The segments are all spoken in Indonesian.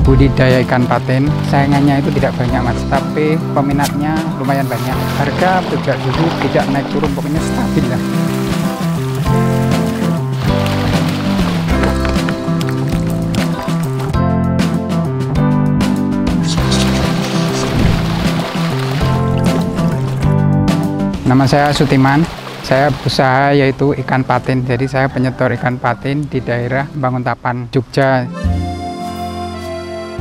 budidaya ikan patin. Saingannya itu tidak banyak mas, tapi peminatnya lumayan banyak. Harga sejak dulu tidak naik turun, pokoknya stabil lah. Nama saya Sutiman. Saya usaha yaitu ikan patin. Jadi saya penyetor ikan patin di daerah Banguntapan, Jogja.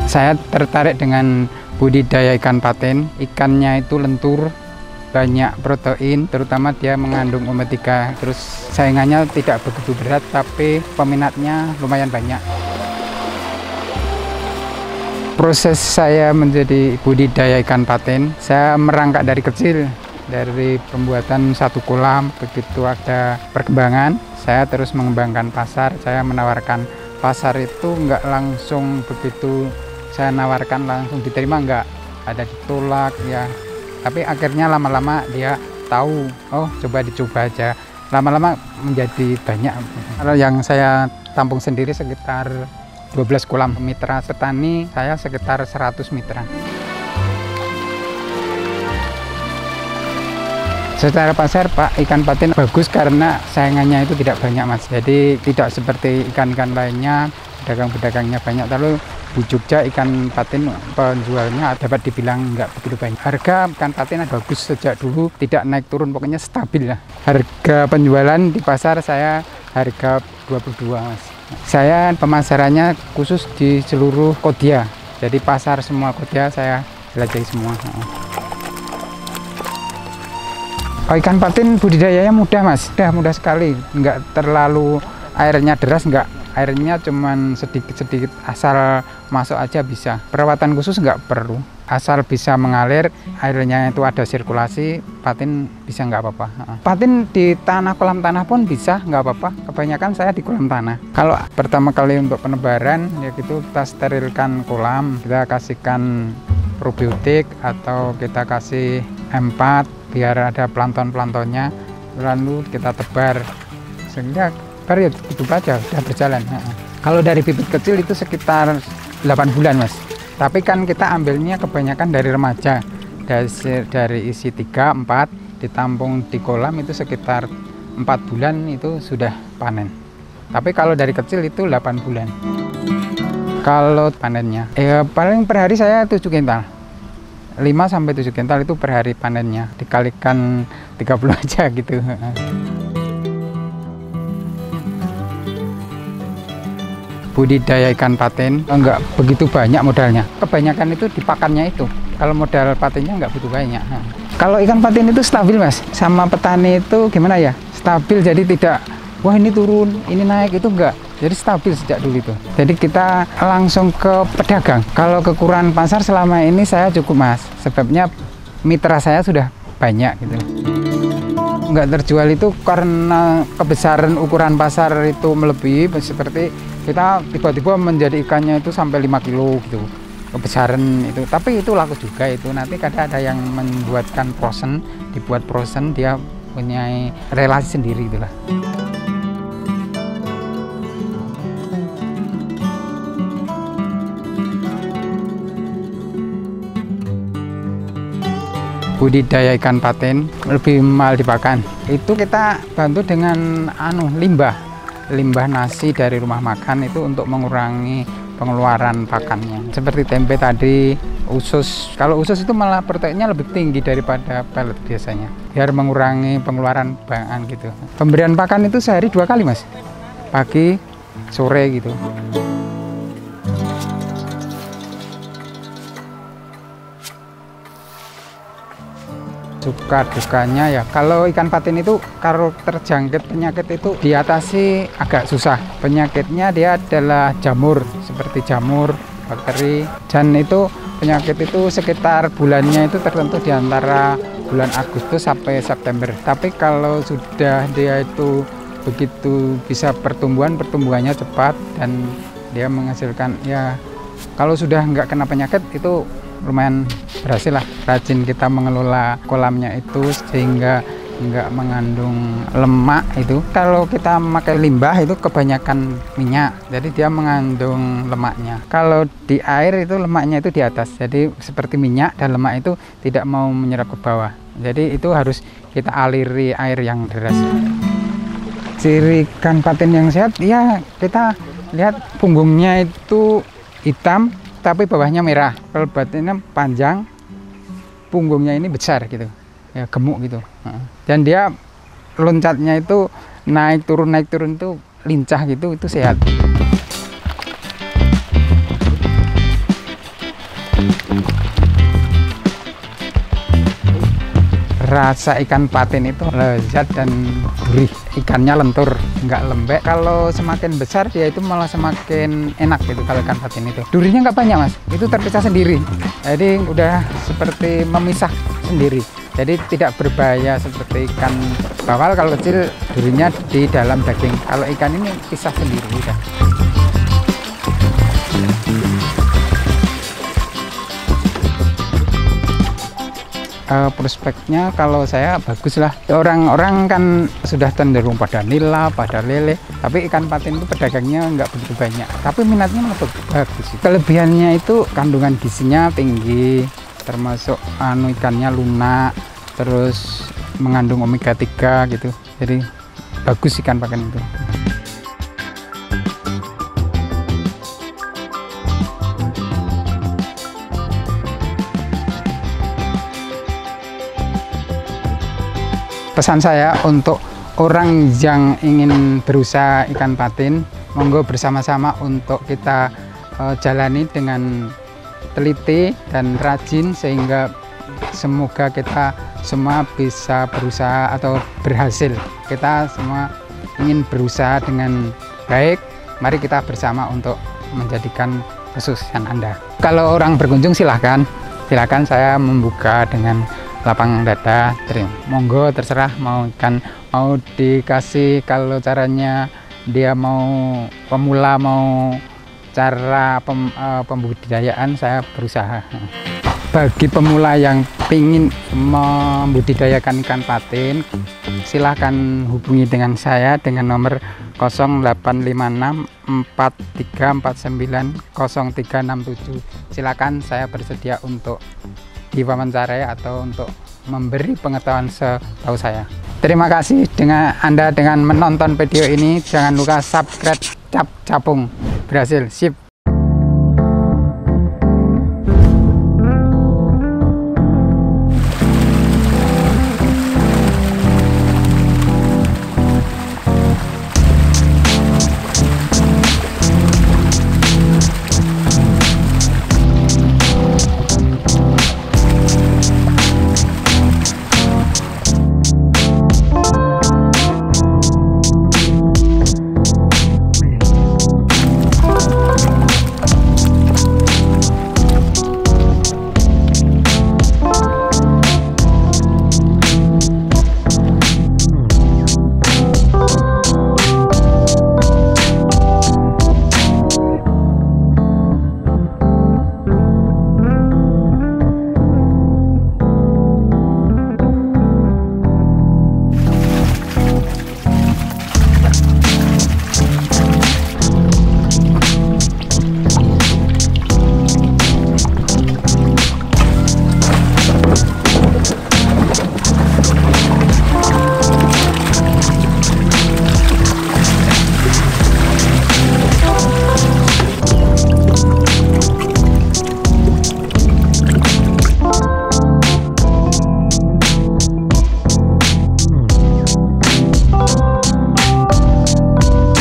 Saya tertarik dengan budidaya ikan patin. Ikannya itu lentur, banyak protein, terutama dia mengandung omega 3. Terus saingannya tidak begitu berat, tapi peminatnya lumayan banyak. Proses saya menjadi budidaya ikan patin, saya merangkak dari kecil. Dari pembuatan satu kolam, begitu ada perkembangan, saya terus mengembangkan pasar. Saya menawarkan pasar itu nggak langsung begitu saya nawarkan langsung diterima, nggak, ada ditolak ya. Tapi akhirnya lama-lama dia tahu, oh coba dicoba aja. Lama-lama menjadi banyak. Kalau yang saya tampung sendiri sekitar 12 kolam. Mitra petani saya sekitar 100 mitra. Secara pasar Pak, ikan patin bagus karena saingannya itu tidak banyak mas. Jadi tidak seperti ikan-ikan lainnya, pedagang-pedagangnya banyak. Lalu di Jogja ikan patin penjualnya dapat dibilang nggak begitu banyak. Harga ikan patin bagus sejak dulu, tidak naik turun, pokoknya stabil lah. Harga penjualan di pasar saya harga 22 mas. Saya pemasarannya khusus di seluruh Kodia. Jadi pasar semua Kodia saya jelajahi semua. Oh, ikan patin budidayanya mudah mas, mudah sekali, nggak terlalu airnya deras, nggak, airnya cuman sedikit-sedikit, asal masuk aja bisa. Perawatan khusus nggak perlu, asal bisa mengalir, airnya itu ada sirkulasi, patin bisa nggak apa-apa. Patin di tanah, kolam tanah pun bisa, nggak apa-apa. Kebanyakan saya di kolam tanah. Kalau pertama kali untuk penebaran, ya gitu kita sterilkan kolam, kita kasihkan probiotik atau kita kasih M4 biar ada plankton-planktonnya, lalu kita tebar sehingga ya itu aja sudah berjalan. Kalau dari bibit kecil itu sekitar 8 bulan mas, tapi kan kita ambilnya kebanyakan dari remaja, dari isi 3-4 ditampung di kolam itu sekitar 4 bulan itu sudah panen. Tapi kalau dari kecil itu 8 bulan. Kalau panennya paling per hari saya 7 kintal, 5-7 kintal itu per hari panennya, dikalikan 30 aja gitu. Budidaya ikan patin enggak begitu banyak modalnya, kebanyakan itu di pakannya itu. Kalau modal patinnya enggak begitu banyak. Kalau ikan patin itu stabil mas, sama petani itu gimana ya, stabil, jadi tidak wah ini turun, ini naik, itu enggak. Jadi stabil sejak dulu itu. Jadi kita langsung ke pedagang. Kalau kekurangan pasar selama ini saya cukup mas. Sebabnya mitra saya sudah banyak gitu. Nggak terjual itu karena kebesaran ukuran pasar itu melebihi, seperti kita tiba-tiba menjadi ikannya itu sampai 5 kilo gitu. Kebesaran itu. Tapi itu laku juga itu. Nanti kadang ada yang membuatkan frozen, dibuat frozen, dia punya relasi sendiri itulah. Budidaya ikan patin lebih mahal dipakan. Itu kita bantu dengan limbah nasi dari rumah makan itu untuk mengurangi pengeluaran pakannya. Seperti tempe tadi, usus. Kalau usus itu malah proteinnya lebih tinggi daripada pelet biasanya. Biar mengurangi pengeluaran bahan gitu. Pemberian pakan itu sehari 2 kali mas, pagi, sore gitu. Suka dukanya ya, kalau ikan patin itu kalau terjangkit penyakit itu diatasi agak susah. Penyakitnya dia adalah jamur, seperti jamur, bakteri, dan itu penyakit itu sekitar bulannya itu tertentu di antara bulan Agustus sampai September. Tapi kalau sudah dia itu begitu bisa pertumbuhannya cepat dan dia menghasilkan ya, kalau sudah nggak kena penyakit itu lumayan berhasil lah. Rajin kita mengelola kolamnya itu sehingga nggak mengandung lemak. Itu kalau kita pakai limbah itu kebanyakan minyak, jadi dia mengandung lemaknya. Kalau di air itu lemaknya itu di atas, jadi seperti minyak, dan lemak itu tidak mau menyerap ke bawah. Jadi itu harus kita aliri air yang deras. Ciri ikan patin yang sehat ya, kita lihat punggungnya itu hitam tapi bawahnya merah. Kalau batinnya panjang, punggungnya ini besar gitu ya, gemuk gitu, dan dia loncatnya itu naik turun itu lincah gitu, itu sehat. Rasa ikan patin itu lezat dan gurih, ikannya lentur, nggak lembek. Kalau semakin besar dia itu malah semakin enak gitu. Kalau ikan patin itu durinya nggak banyak mas, itu terpisah sendiri, jadi udah seperti memisah sendiri, jadi tidak berbahaya seperti ikan bawal. Kalau kecil durinya di dalam daging, kalau ikan ini pisah sendiri udah. Prospeknya kalau saya bagus lah. Orang-orang kan sudah cenderung pada nila, pada lele, tapi ikan patin itu pedagangnya nggak begitu banyak, tapi minatnya malah bagus. Kelebihannya itu kandungan gizinya tinggi, termasuk ikannya lunak, terus mengandung omega 3 gitu, jadi bagus ikan patin itu. Pesan saya untuk orang yang ingin berusaha ikan patin, monggo bersama-sama untuk kita jalani dengan teliti dan rajin, sehingga semoga kita semua bisa berusaha atau berhasil. Kita semua ingin berusaha dengan baik, mari kita bersama untuk menjadikan kesuksesan Anda. Kalau orang berkunjung silakan saya membuka dengan lapang dada, monggo terserah mau ikan, mau dikasih. Kalau caranya dia mau pemula, mau cara pembudidayaan, saya berusaha. Bagi pemula yang ingin membudidayakan ikan patin, silahkan hubungi dengan saya dengan nomor 0856 4349 0367. Silakan, saya bersedia untuk diwawancarai atau untuk memberi pengetahuan setahu saya. Terima kasih dengan Anda dengan menonton video ini. Jangan lupa subscribe. Capung berhasil, sip.